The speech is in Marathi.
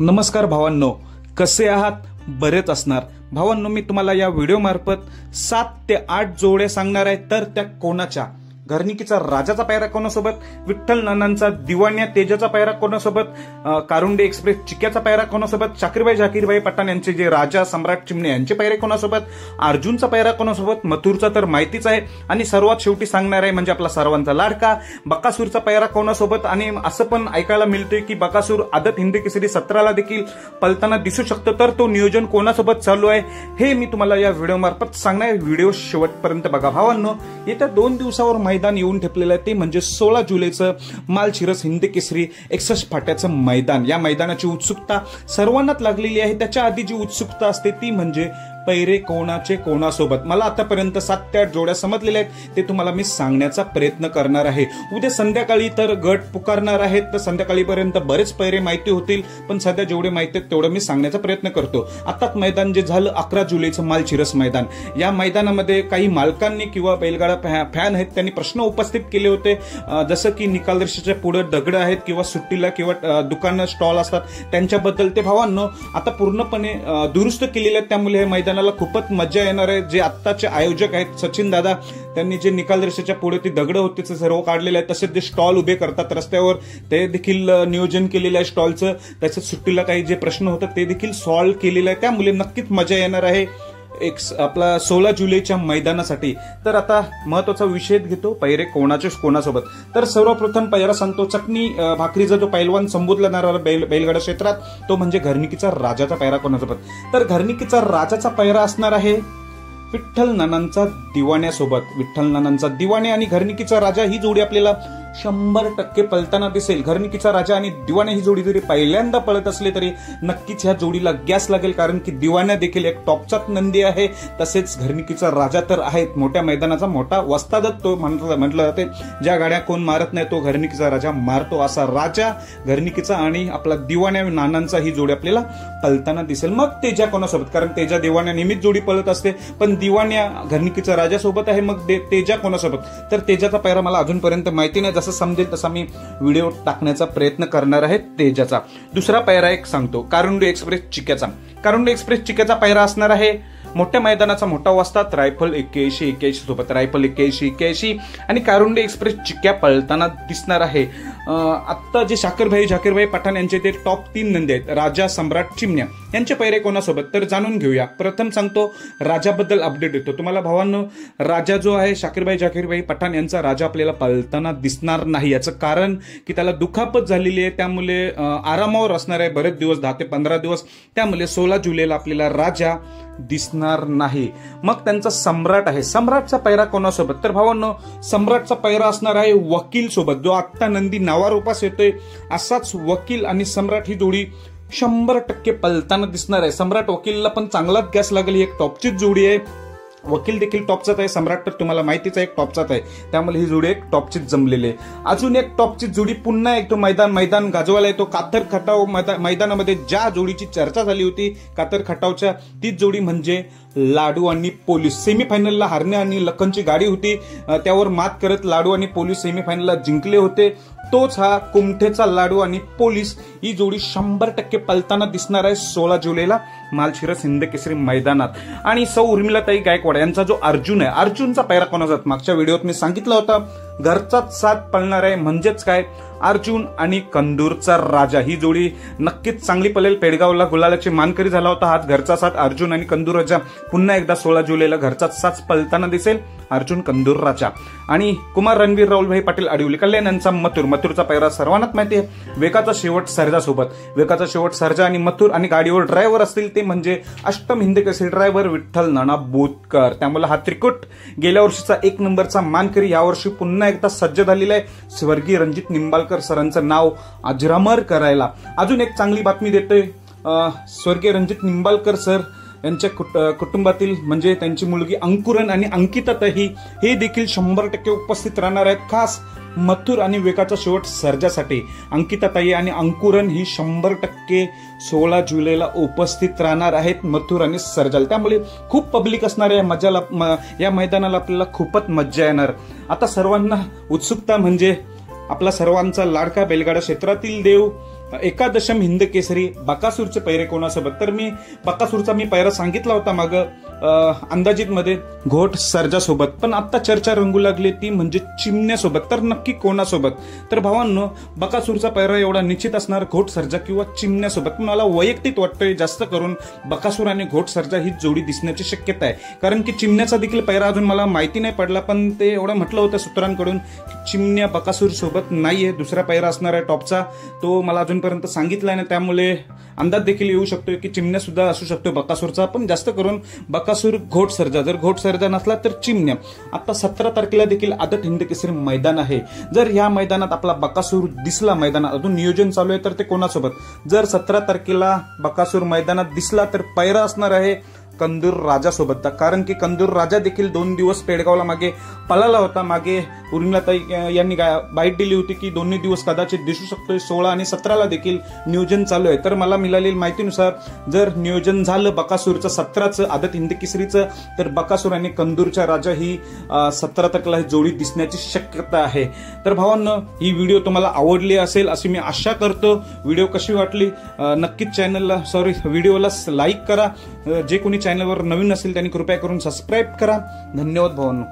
नमस्कार भावांनो, कसे आहात? बरेच असणार भावांनो. मी तुम्हाला या व्हिडिओ मार्फत 7 ते 8 जोड्या सांगणार आहे. तर त्या कोणाच्या? घरनिकीचा राजाचा पायरा कोणासोबत, विठ्ठल नानांचा दिवाण्या तेजाचा पायरा कोणासोबत, कारुंडे एक्सप्रेस चिक्याचा पायरा कोणासोबत, शाकीरभाई झाकीरभाई पठाण यांचे जे राजा सम्राट चिमणे यांचे पायरे कोणासोबत, अर्जुनचा पायरा कोणासोबत, मथुरचा तर माहितीच आहे. आणि सर्वात शेवटी सांगणार आहे म्हणजे आपला सर्वांचा लाडका बकासूरचा पायरा कोणासोबत. आणि असं पण ऐकायला मिळतंय की बकासूर आदत हिंद केसरी 17ला देखील पलताना दिसू शकतो. तर तो नियोजन कोणासोबत चालू आहे हे मी तुम्हाला या व्हिडिओ मार्फत सांगणार आहे. व्हिडिओ शेवटपर्यंत बघा भावांनो. येत्या 2 दिवसावर मैदान येऊन ठेपलेलं आहे ते म्हणजे 16 जुलैचं मालशिरस हिंद केसरी 61 फाट्याचं मैदान. या मैदानाची उत्सुकता सर्वांनाच लागलेली आहे. त्याच्या आधी जी उत्सुकता असते ती म्हणजे पैरे कोणाचे कोणासोबत. मला आतापर्यंत 7 ते 8 जोड्या समजलेल्या आहेत, ते तुम्हाला मी सांगण्याचा प्रयत्न करणार आहे. उद्या संध्याकाळी तर गट पुकारणार आहेत, तर संध्याकाळीपर्यंत बरेच पैरे माहिती होतील. पण सध्या जेवढे माहिती आहेत तेवढं मी सांगण्याचा प्रयत्न करतो. आताच मैदान जे झालं 11 जुलैचं मालशिरस मैदान, या मैदानामध्ये काही मालकांनी किंवा बैलगाडा फॅन आहेत त्यांनी प्रश्न उपस्थित केले होते. जसं की निकाल रेषेच्या पुढे दगड आहेत किंवा सुट्टीला किंवा दुकानं स्टॉल असतात त्यांच्याबद्दल. ते भावांनो आता पूर्णपणे दुरुस्त केलेले आहेत. त्यामुळे हे मैदानाला खूपच मजा येणार आहे. जे आत्ताचे आयोजक आहेत सचिन दादा, त्यांनी जे निकाल रेषेच्या पुढे ती दगड होते ते सर्व काढलेले आहेत. तसेच जे स्टॉल उभे करतात रस्त्यावर ते देखील नियोजन केलेलं आहे स्टॉलचं. तसेच सुट्टीला काही जे प्रश्न होतात ते देखील सॉल्व्ह केलेलं आहे. त्यामुळे नक्कीच मजा येणार आहे आपला 16 जुलैच्या मैदानासाठी. तर आता महत्वाचा विषय घेतो, पैरे कोणाचे कोणासोबत. तर सर्वप्रथम पैरा सांगतो. चटणी भाकरीचा जो पैलवान संबोधला जाणारा बैलगाडा क्षेत्रात तो म्हणजे घरनिकीचा राजाचा पैरा कोणासोबत. तर घरनिकीचा राजाचा पैरा असणार आहे विठ्ठल नानांचा दिवाण्यासोबत. विठ्ठल नानांचा दिवाण्या आणि घरनिकीचा राजा ही जोडी आपल्याला 100% पळताना दिसेल. घरनिकीचा राजा आणि दिवाण्या ही जोडी जरी पहिल्यांदा पळत असले तरी नक्कीच ह्या जोडीला गॅस लागेल, कारण की दिवाण्या देखील एक टॉपचाच नंदी आहे. तसेच घरनिकीचा राजा तर आहे मोठ्या मैदानाचा मोठा वस्तादच तो म्हटलं जाते. ज्या गाड्या कोण मारत नाही तो घरनिकीचा राजा मारतो, असा राजा घरनिकीचा आणि आपला दिवाण्या नानांचा ही जोडी आपल्याला पळताना दिसेल. मग तेजा कोणासोबत, कारण तेजा दिवाण्या नेहमीच जोडी पळत असते, पण दिवाण्या घरनिकीचा राजासोबत आहे. मग तेजा कोणासोबत, तर तेजाचा पैरा मला अजूनपर्यंत माहिती नाही. जसं समजेल तसा मी व्हिडिओ टाकण्याचा प्रयत्न करणार आहे तेजाचा. दुसरा पैरा एक सांगतो, कारुंडे एक्सप्रेस चिक्याचा. कारुंडे एक्सप्रेस चिक्याचा पैरा असणार आहे मोठ्या मैदानाचा मोठा वस्ताद रायफल 81 सोबत. रायफल 81 आणि कारुंडे एक्सप्रेस चिक्या पळताना दिसणार आहे. आता जे शाकीरभाई झाकीरभाई पठाण यांचे ते टॉप 3 नंदी आहेत, राजा सम्राट चिमण्या यांचे पैरे कोणासोबत तर जाणून घेऊया. प्रथम सांगतो राजाबद्दल अपडेट देतो तुम्हाला भावांनो. राजा जो आहे शाकीरभाई झाकीरभाई पठाण यांचा राजा आपल्याला पळताना दिसणार नाही. याचं कारण की त्याला दुखापत झालेली आहे, त्यामुळे आरामावर असणार आहे बरेच दिवस, 10 ते 15 दिवस. त्यामुळे 16 जुलैला आपल्याला राजा दिसणार नाही. मग त्यांचा सम्राट आहे. सम्राटचा पैरा कोणासोबत तर भावांनो सम्राटचा पैरा असणार आहे वकील सोबत. जो आत्ता नंदी नावार उपास येतोय असाच वकील आणि सम्राट ही जोडी 100% पलताना दिसणार आहे. सम्राट वकीलला पण चांगलाच गॅस लागेल. ही एक टॉपचीच जोडी आहे. वकील देखील टॉपचाच आहे, सम्राट तर तुम्हाला माहितीच आहे एक टॉपचाच आहे. त्यामुळे ही जोडी एक टॉपचीच जमलेली आहे. अजून एक टॉपची जोडी पुन्हा एक तो मैदान गाजवायला येतो कातर खटाव मैदानामध्ये. ज्या जोडीची चर्चा झाली होती कातर खटावच्या, तीच जोडी म्हणजे लाडू आणि पोलीस. सेमीफायनलला हरणे आणि लखनची गाडी होती, त्यावर मात करत लाडू आणि पोलीस सेमीफायनलला जिंकले होते. तोच हा कुमठेचा लाडू आणि पोलीस ही जोडी 100% पलताना दिसणार आहे 16 जुलैला मालशिरस हिंद केसरी मैदानात. आणि सौ उर्मिलाताई गायकवाड यांचा जो अर्जुन आहे, अर्जुनचा पैरा कोणाचा. मागच्या व्हिडिओत मी सांगितलं होतं घरचाच साथ पळणार आहे. म्हणजेच काय, अर्जुन आणि कंदूरचा राजा ही जोडी नक्कीच चांगली पळेल. पेडगावला गुलालाची मानकरी झाला होता. हाच घरचा साथ अर्जुन आणि कंदूर राजा पुन्हा एकदा 16 जुलैला घरचाच साथ पळताना दिसेल. अर्जुन कंदूर राजा आणि कुमार रणवीर राहुलभाई पाटील अडवली कल्याण यांचा मथुरचा पैरा सर्वांनाच माहिती आहे. वेगाचा शेवट सर्जा सोबत. वेगाचा शेवट सर्जा आणि मथुर आणि गाडीवर ड्रायव्हर असतील ते म्हणजे अष्टम हिंद केसरी ड्रायव्हर विठ्ठल नाना बोतकर. त्यामुळे हा त्रिकुट गेल्या वर्षीचा 1 नंबरचा मानकरी यावर्षी पुन्हा एकदा सज्ज झालेला आहे. स्वर्गीय रणजित निंबाळकर सरांचं नाव अजरामर करायला. अजून एक चांगली बातमी देतोय. स्वर्गीय रणजित निंबाळकर सर यांच्या कुटुंबातील म्हणजे त्यांची मुलगी अंकुरन आणि अंकिताताई हे देखील 100% उपस्थित राहणार आहेत. खास मथुर आणि वेगाचा शेवट सर्जासाठी अंकिताताई आणि अंकुरन ही 100% 16 जुलैला उपस्थित राहणार आहेत मथुर आणि सर्जाला. त्यामुळे खूप पब्लिक असणार आहे. या मैदानाला आपल्याला खूपच मज्जा येणार. आता सर्वांना उत्सुकता म्हणजे आपला सर्वांचा लाडका बैलगाडा क्षेत्रातील देव एकादशम हिंद केसरी बकासूरचे पैरे कोणासोबत, तर मी बकासूरचा पैरा सांगितला होता माग अंदाजित मध्ये घोट सर्जासोबत, पण आता चर्चा रंगू लागली ती म्हणजे चिमण्यासोबत. तर नक्की कोणासोबत? तर भावांनो, बकासूरचा पैरा एवढा निश्चित असणार घोट सर्जा किंवा चिमण्यासोबत. मला वैयक्तिक वाटतंय जास्त करून बकासूर आणि घोट सर्जा ही जोडी दिसण्याची शक्यता आहे, कारण की चिमण्याचा देखील पैरा अजून मला माहिती नाही पडला, पण ते एवढं म्हटलं होतं सूत्रांकडून चिमण्या बकासूर सोबत नाहीये, दुसरा पैरा असणार आहे टॉपचा, तो मला अजूनपर्यंत सांगितलाय ना, त्यामुळे अंदाज देखील येऊ शकतो की चिमण्या सुद्धा असू शकतो बकासूरचा, पण जास्त करून बकासूर घोट सर्जा. जर घोट सर्जा नसला तर चिमण्या. आता 17 तारखेला देखील आदत हिंद केसरी मैदान आहे. जर या मैदानात आपला बकासूर दिसला, मैदानात अजून नियोजन चालू आहे, तर ते कोणासोबत? जर 17 तारखेला बकासूर मैदानात दिसला तर पैरा असणार आहे कंदूर राजासोबत, कारण की कंदूर राजा देखील 2 दिवस पेडगावला मागे पळाला होता. मागे उर्मिलाताई यांनी बाईट दिली होती की 2 दिवस कदाचित दिसू शकतोय. 16 आणि 17ला देखील नियोजन चालू आहे. तर मला मिळालेल्या माहितीनुसार जर नियोजन झालं बकासूरचं 17चं आदत हिंद केसरीचं, तर बकासूर आणि कंदूरच्या राजा ही 17 तारखेला जोडी दिसण्याची शक्यता आहे. तर भावांनो, ही व्हिडिओ तुम्हाला आवडली असेल अशी मी आशा करतो. व्हिडिओ कशी वाटली नक्कीच व्हिडिओला लाईक करा. जे कोणी चॅनलवर नवीन असेल त्यांनी कृपया करून सबस्क्राईब करा. धन्यवाद भावांनो.